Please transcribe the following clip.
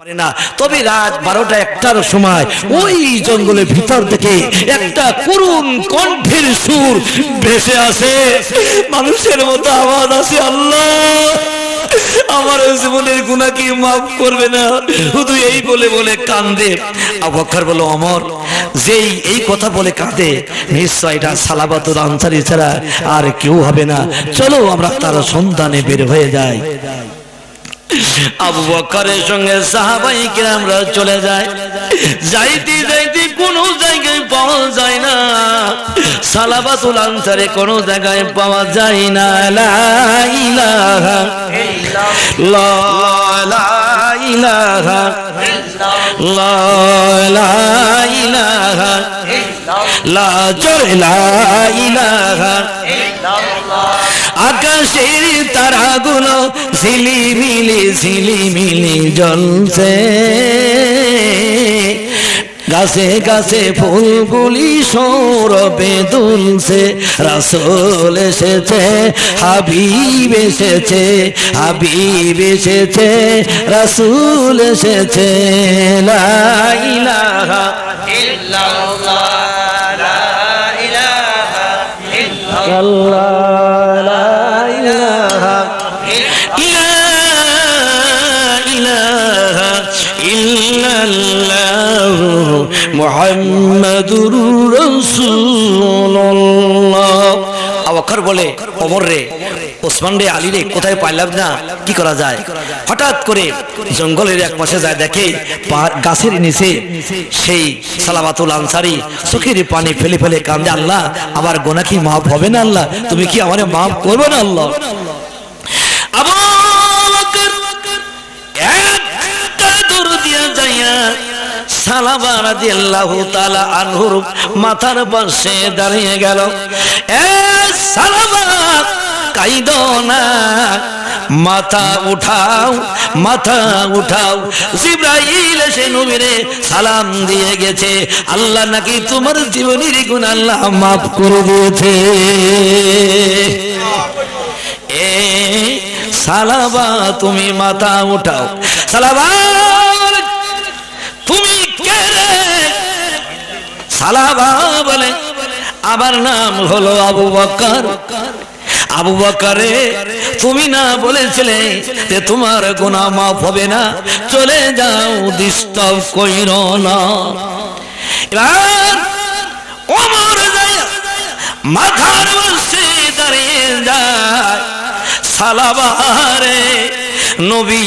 পারে না। তবে রাত 12টা-1টার সময় ওই জঙ্গলের ভিতর থেকে একটা করুণ কণ্ঠের সুর ভেসে আসে, মানুষের মতো আওয়াজ আসে, আল্লাহ আমার জীবনের গুনাহ কি মাফ করবে না? শুধু এই বলে বলে কান্দে। আবু বকর বলল, ওমর যেই এই কথা বলে কাঁদে, নিশ্চয় এটা সালাবাতুল আনসারী ছাড়া আর কেউ হবে না, চলো আমরা তার সন্ধানে বের হয়ে যাই। আবু বকরের সঙ্গে সাহাবায়ে কেরামরা চলে যায়। যাইতে যাইতে কোনো জায়গায় পাওয়া যায় না, সালাবাতুল আনসারে কোনো জায়গায় পাওয়া যায় না। লা ইলাহা ইল্লাল্লাহ, লা ইলাহা ইল্লাল্লাহ, লা ইলাহা ইল্লাল্লাহ, লা ইলাহা ইল্লাল্লাহ। আকাশের তারাগুলো ঝিলিমিলি জ্বলছে, গাছে গাছে ফুলগুলি সৌরভে দুলছে, রাসূল এসেছে, হাবিব এসেছে, হাবিব এসেছে, রাসূল এসেছে। লা ইলাহা ইল্লাল্লাহ, লা ইলাহা ইল্লাল্লাহ, মুহাম্মাদুর রাসূলুল্লাহ। আবু বকর বলে, ওমর রে, ওসমান রে, আলী রে, কোথায় পাইলাম না, কি করা যায়? হঠাৎ করে জঙ্গলের এক পাশে যায়, দেখে গাছের নিচে সেই সালাবাতুল আনসারী চোখের পানি ফেলে ফেলে কান্দে, আল্লাহ আমার গুনাহ কি মাফ হবে না? আল্লাহ তুমি কি আমারে মাফ করবে না? আল্লাহ আবু বকর একটা দৌড় দিয়া যাইয়া সালাবা রাদিয়াল্লাহু তাআলা আনহুর মাথার পাশে দাঁড়িয়ে গেল। এ সালাবা, কাইদো না, মাথা উঠাও, মাথা উঠাও। জিবরাইল এসে নবীরে সালাম দিয়ে গেছে, আল্লাহ নাকি তোমার জীবনের গুনাহ আল্লাহ মাফ করে দিয়েছে। এ সালাবা, তুমি মাথা উঠাও। সালাবা, তুমি কে রে? সালাবা বলে, আমার নাম হলো আবু বকর। আবু বকরে, তুমি না বলেছিলে যে তোমার গুনাহ মাফ হবে না? চলে যাও, ডিস্টার্ব কইরো না। এবার ওমর যায়, মাথার বসে দাঁড়িয়ে যায়, সালাবা রে, নবী